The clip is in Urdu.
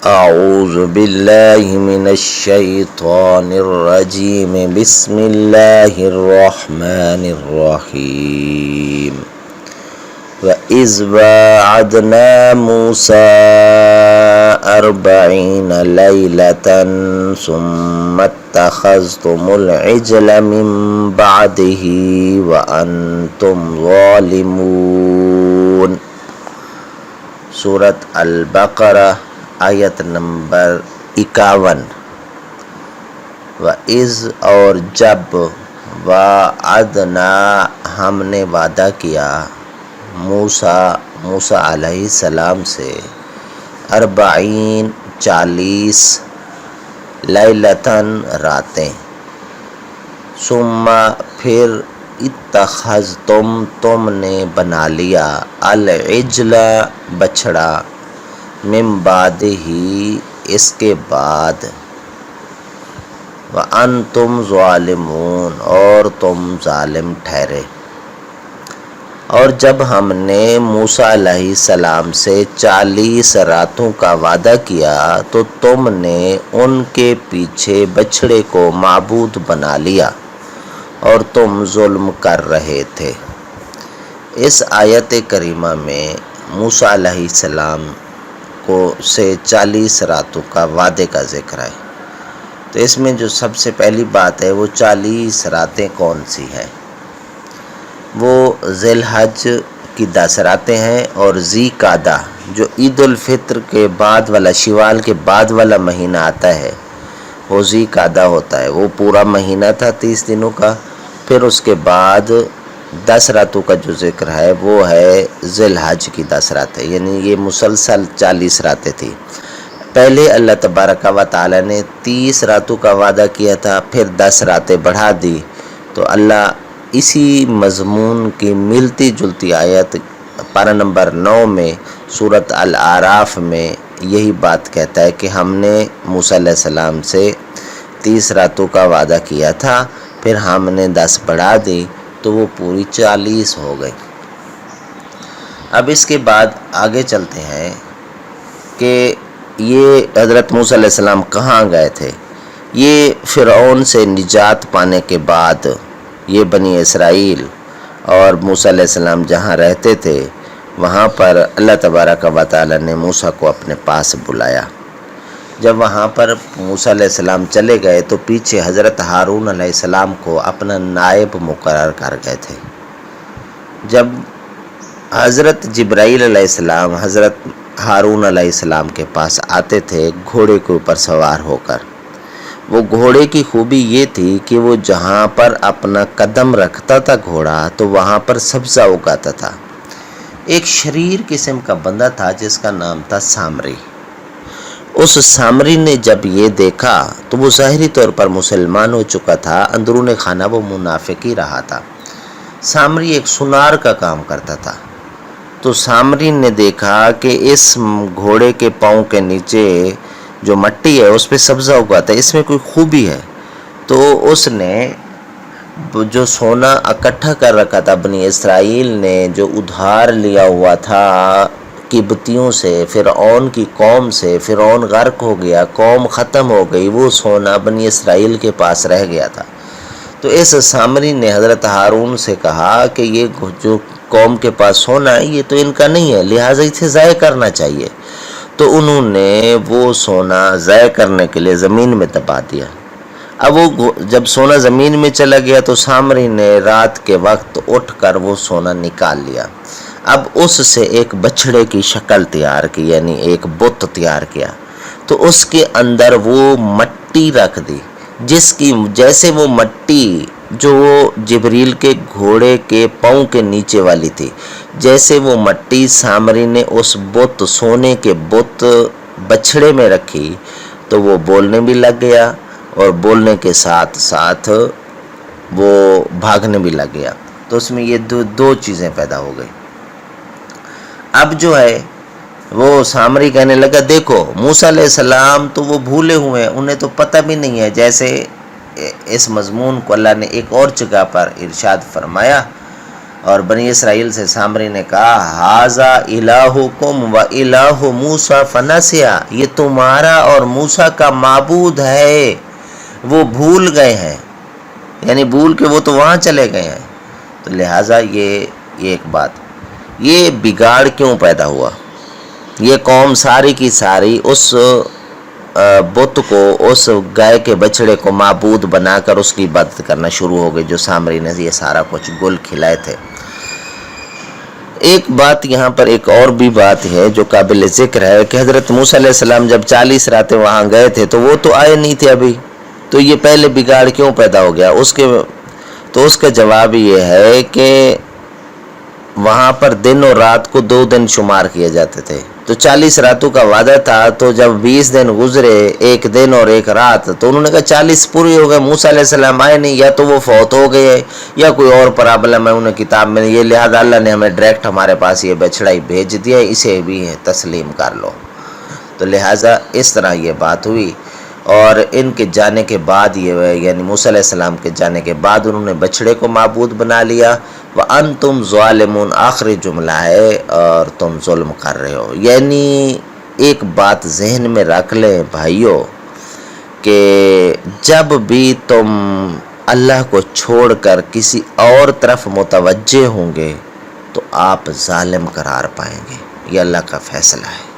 أعوذ بالله من الشيطان الرجيم بسم الله الرحمن الرحيم وإذ واعدنا موسى 40 ليلة ثم اتخذتم العجل من بعده وأنتم ظالمون۔ سورة البقرہ آیت نمبر 51۔ وَإِذْ اور جب وَعَدْنَا ہم نے وعدہ کیا موسیٰ علیہ السلام سے 40 لیلتاً راتیں، ثم پھر اتخذتم تم نے بنا لیا العجل بچڑا من بعد ہی اس کے بعد وَأَنْتُمْ ظَالِمُونَ اور تم ظالم ٹھہرے۔ اور جب ہم نے موسیٰ علیہ السلام سے 40 راتوں کا وعدہ کیا تو تم نے ان کے پیچھے بچڑے کو معبود بنا لیا اور تم ظلم کر رہے تھے۔ اس آیت کریمہ میں موسیٰ علیہ السلام سے 40 راتوں کا وعدے کا ذکر ہے۔ تو اس میں جو سب سے پہلی بات ہے وہ 40 راتیں کون سی ہیں؟ وہ ذی الحج کی 10 راتیں ہیں، اور ذی قعدہ جو عید الفطر کے بعد والا شوال کے بعد والا مہینہ آتا ہے وہ ذی قعدہ ہوتا ہے، وہ پورا مہینہ تھا 30 دنوں کا۔ پھر اس کے بعد 10 راتوں کا جو ذکر ہے وہ ہے ذی الحج کی 10 راتیں، یعنی یہ مسلسل 40 راتیں تھی۔ پہلے اللہ تبارک و تعالی نے 30 راتوں کا وعدہ کیا تھا، پھر 10 راتیں بڑھا دی۔ تو اللہ اسی مضمون کی ملتی جلتی آیت پارہ نمبر 9 میں سورۃ الاعراف میں یہی بات کہتا ہے کہ ہم نے موسیٰ علیہ السلام سے 30 راتوں کا وعدہ کیا تھا، پھر ہم نے 10 بڑھا دی تو وہ پوری 40 ہو گئی۔ اب اس کے بعد آگے چلتے ہیں کہ یہ حضرت موسیٰ علیہ السلام کہاں گئے تھے۔ یہ فرعون سے نجات پانے کے بعد یہ بنی اسرائیل اور موسیٰ علیہ السلام جہاں رہتے تھے وہاں پر اللہ تبارک و تعالی نے موسیٰ کو اپنے پاس بلایا۔ جب وہاں پر موسیٰ علیہ السلام چلے گئے تو پیچھے حضرت ہارون علیہ السلام کو اپنا نائب مقرر کر گئے تھے۔ جب حضرت جبرائیل علیہ السلام حضرت ہارون علیہ السلام کے پاس آتے تھے گھوڑے کے اوپر سوار ہو کر، وہ گھوڑے کی خوبی یہ تھی کہ وہ جہاں پر اپنا قدم رکھتا تھا گھوڑا تو وہاں پر سبزہ اگاتا تھا۔ ایک شریر قسم کا بندہ تھا جس کا نام تھا سامری۔ اس سامری نے جب یہ دیکھا تو وہ ظاہری طور پر مسلمان ہو چکا تھا، اندرون خانہ وہ منافق ہی رہا تھا۔ سامری ایک سنار کا کام کرتا تھا، تو سامری نے دیکھا کہ اس گھوڑے کے پاؤں کے نیچے جو مٹی ہے اس پہ سبزہ اگاتا ہے، اس میں کوئی خوبی ہے۔ تو اس نے جو سونا اکٹھا کر رکھا تھا بنی اسرائیل نے، جو ادھار لیا ہوا تھا قبطیوں سے، فرعون کی قوم سے، فرعون غرق ہو گیا، قوم ختم ہو گئی، وہ سونا بنی اسرائیل کے پاس رہ گیا تھا۔ تو اس سامری نے حضرت ہارون سے کہا کہ یہ جو قوم کے پاس سونا ہے یہ تو ان کا نہیں ہے، لہٰذا اسے ضائع کرنا چاہیے۔ تو انہوں نے وہ سونا ضائع کرنے کے لیے زمین میں دبا دیا۔ اب وہ جب سونا زمین میں چلا گیا تو سامری نے رات کے وقت اٹھ کر وہ سونا نکال لیا۔ اب اس سے ایک بچھڑے کی شکل تیار کی، یعنی ایک بت تیار کیا، تو اس کے اندر وہ مٹی رکھ دی، جس کی جیسے وہ مٹی جو جبریل کے گھوڑے کے پاؤں کے نیچے والی تھی، جیسے وہ مٹی سامری نے اس بت سونے کے بت بچھڑے میں رکھی تو وہ بولنے بھی لگ گیا، اور بولنے کے ساتھ ساتھ وہ بھاگنے بھی لگ گیا۔ تو اس میں یہ دو چیزیں پیدا ہو گئی۔ اب جو ہے وہ سامری کہنے لگا دیکھو موسیٰ علیہ السلام تو وہ بھولے ہوئے ہیں، انہیں تو پتہ بھی نہیں ہے۔ جیسے اس مضمون کو اللہ نے ایک اور جگہ پر ارشاد فرمایا اور بنی اسرائیل سے سامری نے کہا ھذا الہکم و الہ موسیٰ فنسیا، یہ تمہارا اور موسیٰ کا معبود ہے، وہ بھول گئے ہیں، یعنی بھول کے وہ تو وہاں چلے گئے ہیں۔ تو لہٰذا یہ ایک بات، یہ بگاڑ کیوں پیدا ہوا؟ یہ قوم ساری کی ساری اس بت کو، اس گائے کے بچڑے کو معبود بنا کر اس کی عبادت کرنا شروع ہو گئی، جو سامری نے یہ سارا کچھ گل کھلائے تھے۔ ایک بات یہاں پر، ایک اور بھی بات ہے جو قابل ذکر ہے کہ حضرت موسیٰ علیہ السلام جب 40 راتیں وہاں گئے تھے تو وہ تو آئے نہیں تھے ابھی، تو یہ پہلے بگاڑ کیوں پیدا ہو گیا؟ اس کا جواب یہ ہے کہ وہاں پر دن اور رات کو 2 دن شمار کیے جاتے تھے، تو 40 راتوں کا وعدہ تھا، تو جب 20 دن گزرے، 1 دن اور 1 رات، تو انہوں نے کہا 40 پوری ہو گئے، موسیٰ علیہ السلام آئے نہیں، یا تو وہ فوت ہو گئے یا کوئی اور پرابلم ہے انہیں کتاب میں، یہ لہذا اللہ نے ہمیں ڈائریکٹ ہمارے پاس یہ بچڑا ہی بھیج دیا، اسے بھی تسلیم کر لو۔ تو لہٰذا اس طرح یہ بات ہوئی، اور ان کے جانے کے بعد یعنی موسیٰ علیہ السلام کے جانے کے بعد انہوں نے بچڑے کو معبود بنا لیا۔ وَأَنْتُمْ ظَالِمُونَ، آخری جملہ ہے، اور تم ظلم کر رہے ہو۔ یعنی ایک بات ذہن میں رکھ لیں بھائیوں کہ جب بھی تم اللہ کو چھوڑ کر کسی اور طرف متوجہ ہوں گے تو آپ ظالم قرار پائیں گے، یہ اللہ کا فیصلہ ہے۔